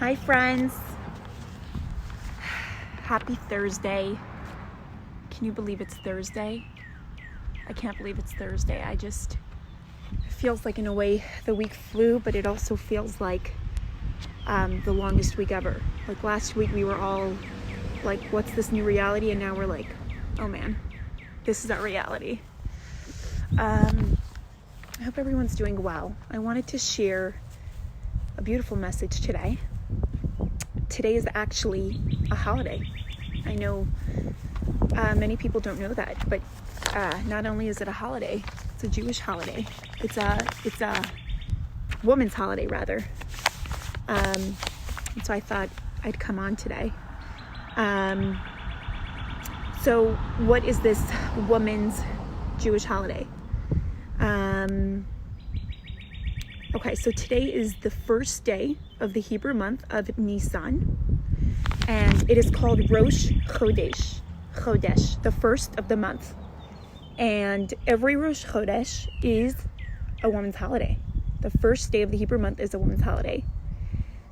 Hi friends, happy Thursday. Can you believe it's Thursday? I can't believe it's Thursday. It feels like in a way the week flew, but it also feels like the longest week ever. Like last week we were all like, what's this new reality? And now we're like, oh man, this is our reality. I hope everyone's doing well. I wanted to share a beautiful message today. Today is actually a holiday. I know many people don't know that, but not only is it a holiday, it's a Jewish holiday. It's a woman's holiday, rather. And so I thought I'd come on today. So what is this woman's Jewish holiday? Okay, so today is the first day of the Hebrew month of Nisan, and it is called Rosh Chodesh, the first of the month. And every Rosh Chodesh is a woman's holiday. The first day of the Hebrew month is a woman's holiday.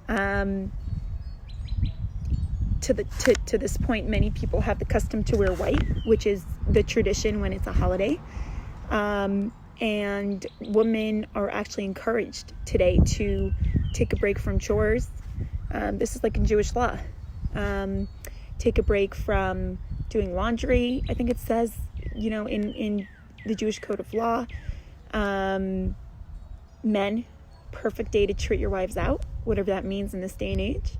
To this point, many people have the custom to wear white, which is the tradition when it's a holiday. And women are actually encouraged today to take a break from chores. This is like in Jewish law. Take a break from doing laundry. I think it says, in the Jewish code of law. Men, perfect day to treat your wives out, whatever that means in this day and age.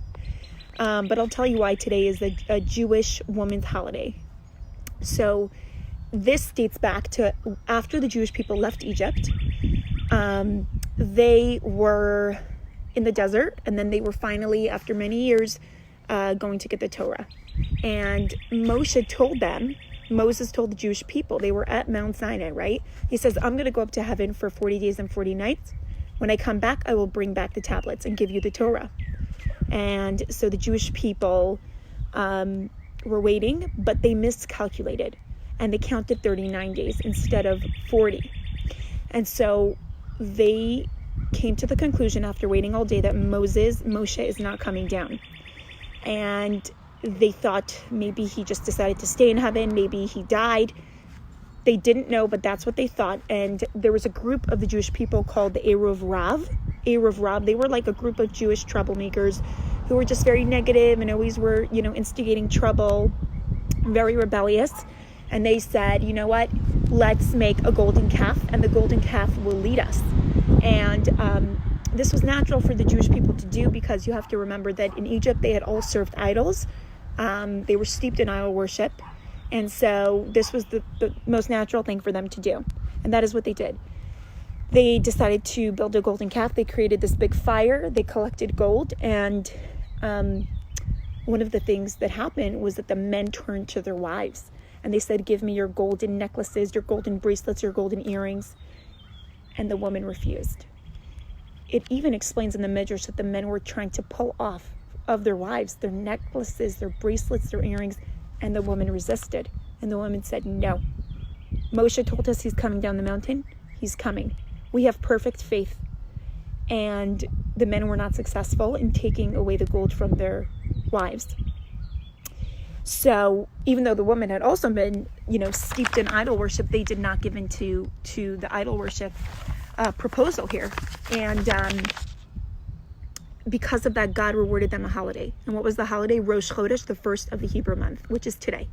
But I'll tell you why today is a Jewish woman's holiday. So this dates back to after the Jewish people left Egypt. They were in the desert, and then they were finally, after many years, going to get the Torah. And Moses told the Jewish people, they were at Mount Sinai, right? He says, I'm going to go up to heaven for 40 days and 40 nights. When I come back, I will bring back the tablets and give you the Torah. And so the Jewish people were waiting, but they miscalculated. And they counted 39 days instead of 40. And so they came to the conclusion after waiting all day that Moshe is not coming down. And they thought maybe he just decided to stay in heaven. Maybe he died. They didn't know, but that's what they thought. And there was a group of the Jewish people called the Eruv Rav. They were like a group of Jewish troublemakers who were just very negative and always were, instigating trouble, very rebellious. And they said, you know what, let's make a golden calf, and the golden calf will lead us. And this was natural for the Jewish people to do, because you have to remember that in Egypt they had all served idols. They were steeped in idol worship. And so this was the most natural thing for them to do. And that is what they did. They decided to build a golden calf. They created this big fire. They collected gold. And one of the things that happened was that the men turned to their wives. And they said, give me your golden necklaces, your golden bracelets, your golden earrings. And the woman refused. It even explains in the Midrash that the men were trying to pull off of their wives their necklaces, their bracelets, their earrings, and the woman resisted. And the woman said, no. Moshe told us he's coming down the mountain. He's coming. We have perfect faith. And the men were not successful in taking away the gold from their wives. So even though the woman had also been, steeped in idol worship, they did not give in to the idol worship proposal here. And because of that, God rewarded them a holiday. And what was the holiday? Rosh Chodesh, the first of the Hebrew month, which is today.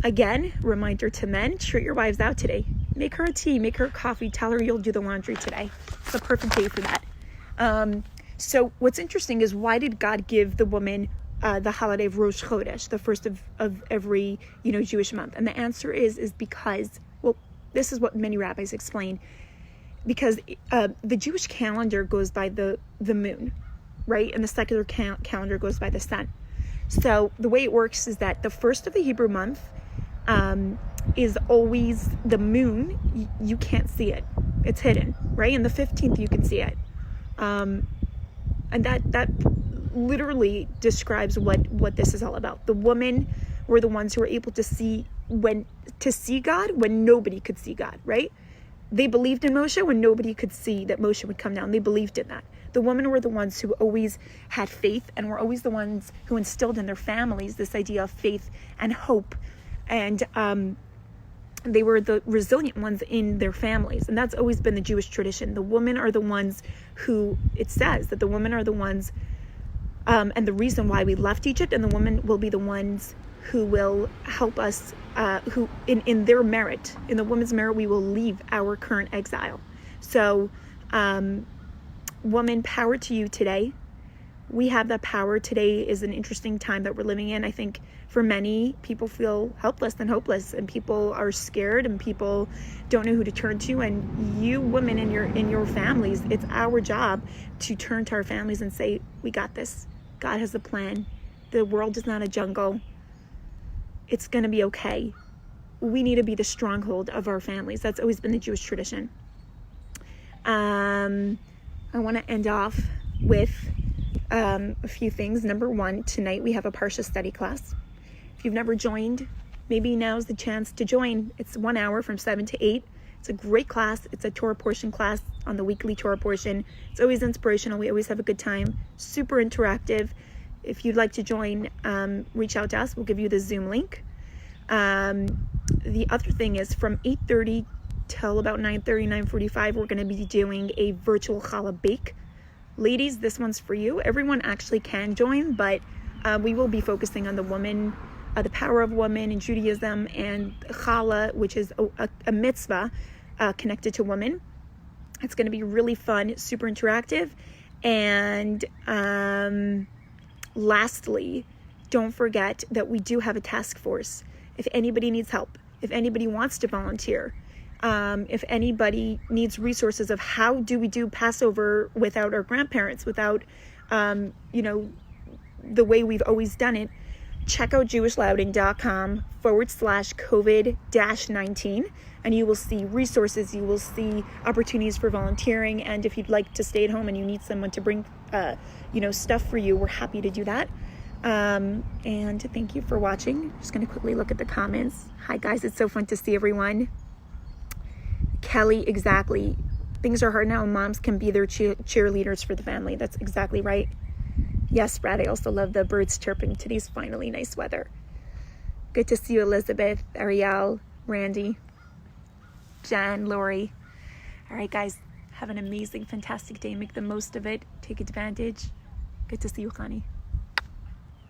Again, reminder to men, treat your wives out today. Make her a tea, make her a coffee, tell her you'll do the laundry today. It's a perfect day for that. So what's interesting is, why did God give the woman the holiday of Rosh Chodesh, the first of every, Jewish month? And the answer is because, well, this is what many rabbis explain, because the Jewish calendar goes by the moon, right? And the secular calendar goes by the sun. So the way it works is that the first of the Hebrew month is always the moon. You can't see it. It's hidden, right? And the 15th you can see it. And that literally describes what this is all about. The women were the ones who were able to see God when nobody could see God, right? they believed in Moshe when nobody could see that Moshe would come down. They believed in that. The women were the ones who always had faith, and were always the ones who instilled in their families this idea of faith and hope. And they were the resilient ones in their families. And that's always been the Jewish tradition. The women are the ones who, it says that the women are the ones, and the reason why we left Egypt, and the women will be the ones who will help us, who in their merit, in the women's merit, we will leave our current exile. So, woman, power to you today. We have that power. Today is an interesting time that we're living in. I think for many, people feel helpless and hopeless, and people are scared, and people don't know who to turn to. And you women in your families, it's our job to turn to our families and say, we got this. God has a plan. The world is not a jungle. It's going to be okay. We need to be the stronghold of our families. That's always been the Jewish tradition. I want to end off with a few things. Number one, tonight we have a Parsha study class. If you've never joined, maybe now's the chance to join. It's 1 hour from 7 to 8. It's a great class. It's a Torah portion class on the weekly Torah portion. It's always inspirational. We always have a good time. Super interactive. If you'd like to join, reach out to us. We'll give you the Zoom link. The other thing is from 8:30 till about 9:30, 9:45, we're going to be doing a virtual challah bake. Ladies, this one's for you. Everyone actually can join, but we will be focusing on the woman, the power of women in Judaism, and challah, which is a mitzvah connected to women. It's going to be really fun, super interactive. And lastly, don't forget that we do have a task force. If anybody needs help, if anybody wants to volunteer, if anybody needs resources of how do we do Passover without our grandparents, without, the way we've always done it, check out jewishlouding.com/COVID-19, and you will see resources, you will see opportunities for volunteering. And if you'd like to stay at home and you need someone to bring, stuff for you, we're happy to do that. And thank you for watching. Just going to quickly look at the comments. Hi guys, it's so fun to see everyone. Kelly, exactly. Things are hard now. Moms can be their cheerleaders for the family. That's exactly right. Yes, Brad, I also love the birds chirping. Today's finally nice weather. Good to see you, Elizabeth, Ariel, Randy, Jen, Lori. All right, guys, have an amazing, fantastic day. Make the most of it. Take advantage. Good to see you, Connie.